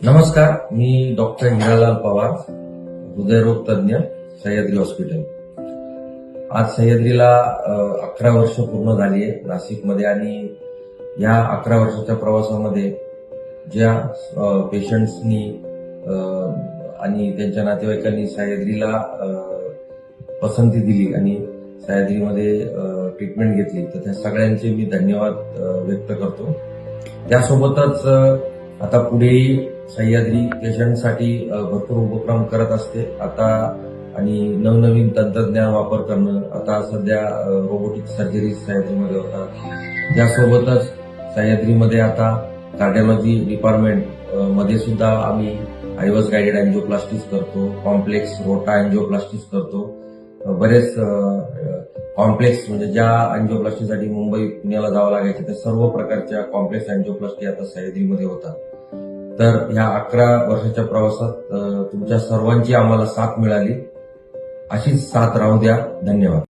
नमस्कार, मी डॉक्टर हिरालाल पवार, हृदयरोग तज्ञ, सह्याद्री हॉस्पिटल. आज सह्याद्रीला 11 वर्ष पूर्ण झाली आहे नाशिकमध्ये. आणि या 11 वर्षाच्या प्रवासामध्ये ज्या पेशंट्सनी आणि त्यांच्या नातेवाईकांनी सह्याद्रीला पसंती दिली आणि सह्याद्रीमध्ये ट्रीटमेंट घेतली, तर त्या सगळ्यांचे मी धन्यवाद व्यक्त करतो. त्यासोबतच आता पुढेही सह्याद्री पेशंटसाठी भरपूर उपक्रम करत असते आता, आणि नवनवीन तंत्रज्ञान वापर करणं. आता सध्या रोबोटिक सर्जरी सह्याद्रीमध्ये होतात. त्यासोबतच सह्याद्रीमध्ये आता कार्डिओलॉजी डिपार्टमेंट मध्ये सुद्धा आम्ही आयव्हस गाइडेड अँजिओप्लास्टीज करतो, कॉम्प्लेक्स रोटा अँजिओप्लास्टीज करतो. बरेच कॉम्प्लेक्स म्हणजे ज्या अँजिओप्लास्टीसाठी मुंबई पुण्याला जावं लागायचं, त्या सर्व प्रकारच्या कॉम्प्लेक्स अँजिओप्लास्टी आता सह्याद्रीमध्ये होतात. तर ह्या 11 वर्षाच्या प्रवासात तुमच्या सर्वांची आम्हाला साथ मिळाली. अशीच साथ राहू द्या. धन्यवाद.